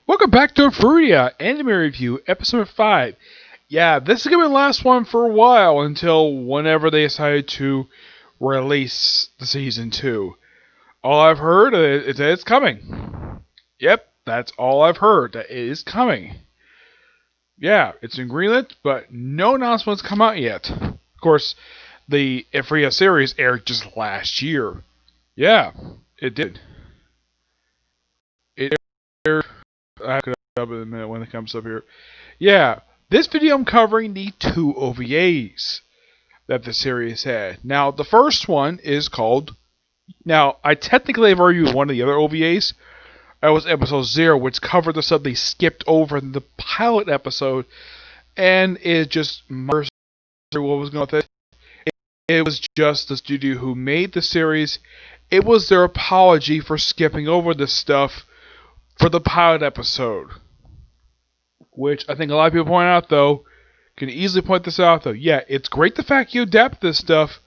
Welcome back to Arifureta Anime Review, Episode 5. Yeah, this is going to be the last one for a while until whenever they decide to release the Season 2. All I've heard is that it's coming. Yep, that's all I've heard, that it is coming. Yeah, it's in greenlit, but no announcements come out yet. Of course, the Arifureta series aired just last year. Yeah, it did. It aired... I have to up in a minute when it comes up here. Yeah, this video I'm covering the two OVAs that the series had. Now, the first one is called... Now, I technically have already used one of the other OVAs. That was episode 0, which covered the stuff they skipped over in the pilot episode. And it just merged what was going on with it. It was just the studio who made the series. It was their apology for skipping over this stuff for the pilot episode. Which I think a lot of people point out, though, can easily point this out, though. Yeah, it's great the fact you adapt this stuff,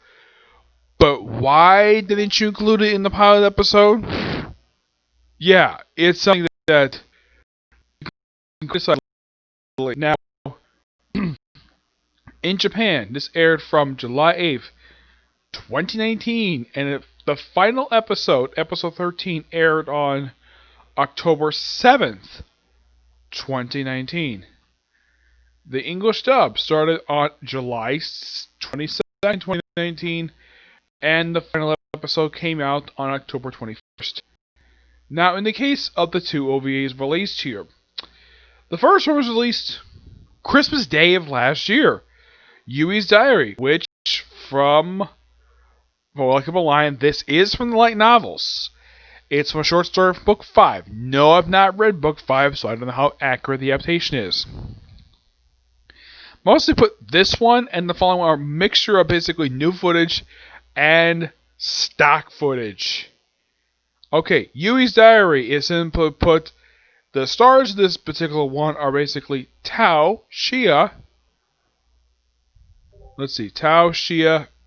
but why didn't you include it in the pilot episode? Yeah, it's something that you can criticize. Now, in Japan, this aired from July 8th, 2019, and the final episode, episode 13, aired on October 7th, 2019. The English dub started on July 22nd, 2019, and the final episode came out on October 21st. Now, in the case of the two OVAs released here, the first one was released Christmas Day of last year, Yuis Diary, which, from Remarkable Line, this is from the light novels. It's from a short story from Book 5. No, I've not read Book 5, so I don't know how accurate the adaptation is. Mostly put this one and the following one are a mixture of basically new footage and stock footage. Okay, Yui's Diary is simply put, the stars of this particular one are basically Tao, Shia,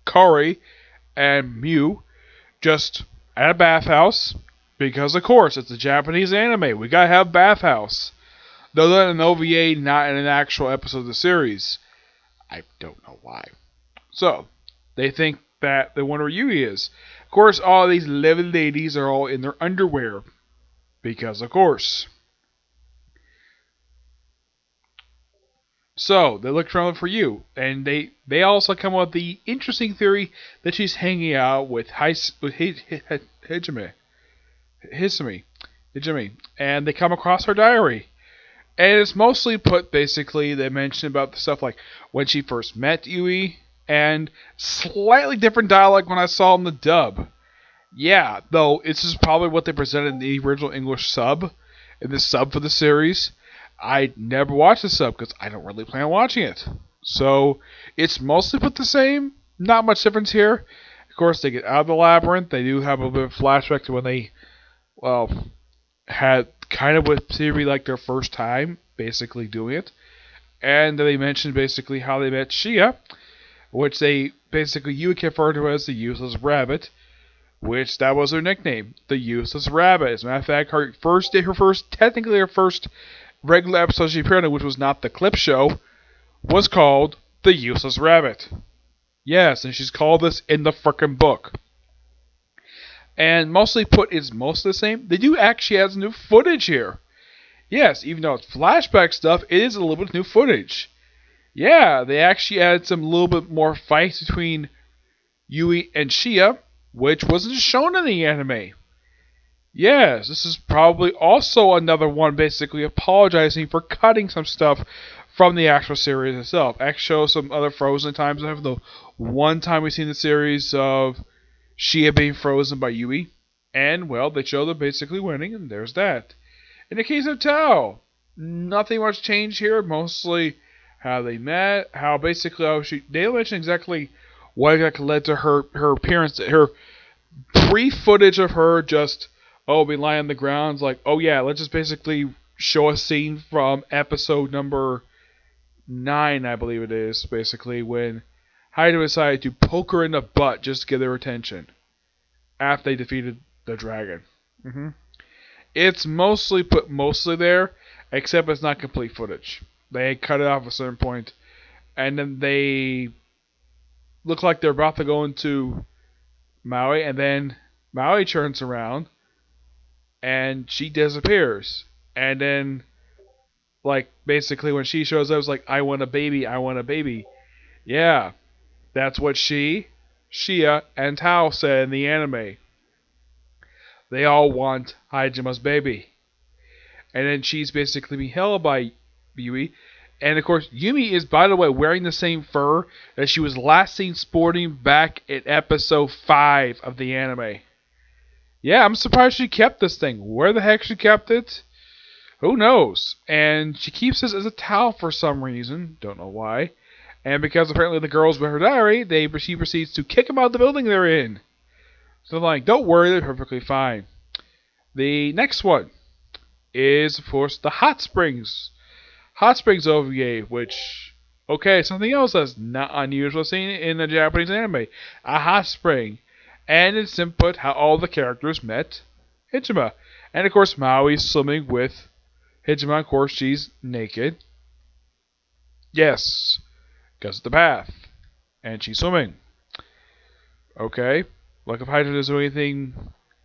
Kari, and Mew, just at a bathhouse, because of course it's a Japanese anime, we gotta have bathhouse. Though that an OVA, not in an actual episode of the series. I don't know why. So, they think that they wonder where Yui is. Of course, all these lovely ladies are all in their underwear. Because, of course. So, they look around for you. And they also come up with the interesting theory that she's hanging out with Hijime. And they come across her diary. And it's mostly put, basically, they mention about the stuff like when she first met Yui, and slightly different dialogue when I saw in the dub. Yeah, though, this is probably what they presented in the original English sub, in the sub for the series. I never watched the sub, because I don't really plan on watching it. So, it's mostly put the same, not much difference here. Of course, they get out of the labyrinth, they do have a bit of flashback to when they, well, had kind of what seemed to be like their first time basically doing it. And they mentioned basically how they met Shia, which they basically you would refer to as the Useless Rabbit, which that was her nickname, the Useless Rabbit. As a matter of fact, her first regular episode she appeared in, which was not the clip show, was called the Useless Rabbit. Yes, and she's called this in the frickin' book. And mostly put is most of the same. They do actually have some new footage here. Yes, even though it's flashback stuff, it is a little bit of new footage. Yeah, they actually added some little bit more fights between Yui and Shia, which wasn't shown in the anime. Yes, this is probably also another one basically apologizing for cutting some stuff from the actual series itself. Actually shows some other frozen times. I have the one time we've seen the series of Shia being frozen by Yui, and, well, they show them basically winning, and there's that. In the case of Tao, nothing much changed here, mostly how they met, how basically, they don't mention exactly what exactly led to her appearance, her brief footage of her just, be lying on the ground, like, oh yeah, let's just basically show a scene from episode number 9, I believe it is, basically, when Haido decided to poke her in the butt just to get their attention after they defeated the dragon. It's mostly put there. except it's not complete footage. They cut it off at a certain point, and then they look like they're about to go into Maui, and then Maui turns around, and she disappears. And then, like, basically when she shows up, it's like, I want a baby, I want a baby. Yeah, that's what Shia, and Tao said in the anime. They all want Hajima's baby. And then she's basically being held by Yui. And of course, Yumi is, by the way, wearing the same fur that she was last seen sporting back in episode 5 of the anime. Yeah, I'm surprised she kept this thing. Where the heck she kept it? Who knows? And she keeps this as a towel for some reason. Don't know why. And because apparently the girls with her diary, she proceeds to kick them out of the building they're in. So I'm like, don't worry, they're perfectly fine. The next one is, of course, the Hot Springs. Hot Springs OVA, which, okay, something else that's not unusual seen in the Japanese anime. A hot spring. And it's input how all the characters met Hijima. And of course, Maui's swimming with Hijima. Of course, she's naked. Yes, because of the bath. And she's swimming. Okay. Like if Hijima doesn't do anything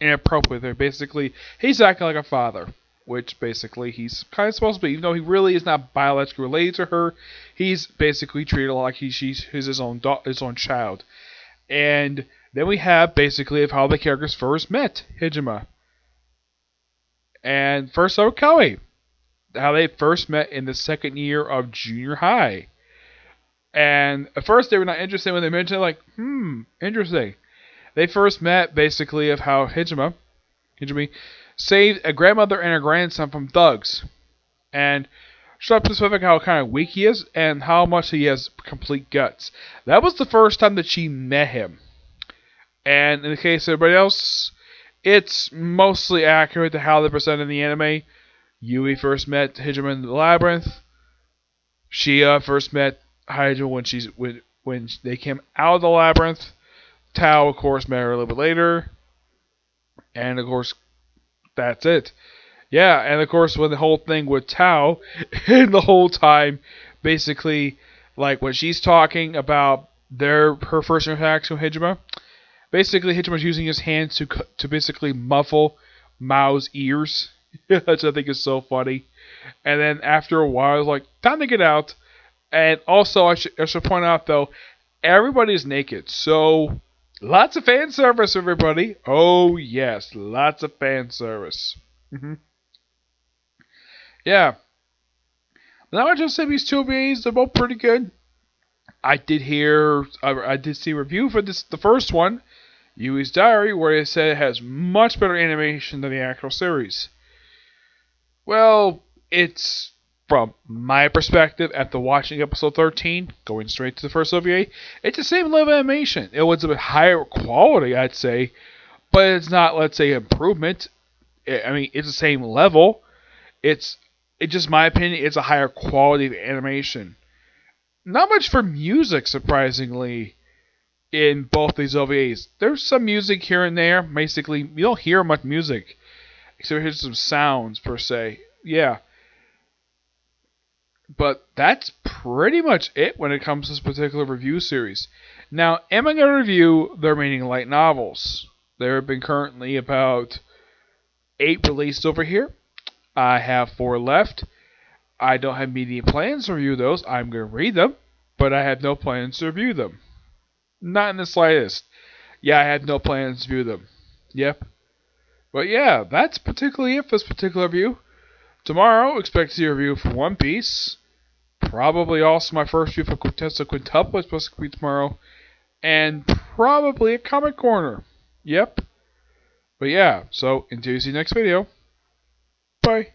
inappropriate there, basically, he's acting like a father. Which basically he's kind of supposed to be. Even though he really is not biologically related to her, he's basically treated like she's his own child. And then we have basically of how the characters first met Hijima. And first out Kawi. How they first met in the second year of junior high. And at first they were not interested when they mentioned it, like, interesting. They first met basically of how Hijime saved a grandmother and a grandson from thugs. And showed up specific how kind of weak he is and how much he has complete guts. That was the first time that she met him. And in the case of everybody else, it's mostly accurate to how they present in the anime. Yui first met Hijima in the labyrinth. Shia first met Hijima when they came out of the labyrinth. Tao, of course, met her a little bit later. And of course, that's it. Yeah, and of course, when the whole thing with Tao, and the whole time, basically, like when she's talking about her first interaction with Hijima, basically Hijima's using his hands to basically muffle Mao's ears, which I think is so funny. And then after a while, it's like, time to get out. And also, I should point out though, everybody's naked, so lots of fan service, everybody. Oh yes, lots of fan service. Yeah. Now I just say these two OVAs, they're both pretty good. I did see a review for the first one, Yuis Diary, where it said it has much better animation than the actual series. Well, it's, from my perspective, after watching episode 13, going straight to the first OVA, it's the same level of animation. It was a bit higher quality, I'd say, but it's not, let's say, improvement. I mean, it's the same level. It's just my opinion, it's a higher quality of animation. Not much for music, surprisingly, in both these OVAs. There's some music here and there. Basically, you don't hear much music, except hear some sounds, per se. Yeah. But that's pretty much it when it comes to this particular review series. Now, am I going to review the remaining light novels? There have been currently about 8 released over here. I have 4 left. I don't have immediate plans to review those. I'm going to read them, but I have no plans to review them. Not in the slightest. Yeah, I have no plans to review them. Yep. But yeah, that's particularly it for this particular review. Tomorrow, expect to see a review for One Piece. Probably also my first review for Quintessa Quintuple is supposed to be tomorrow. And probably a Comic Corner. Yep. But yeah, so until you see the next video. Bye.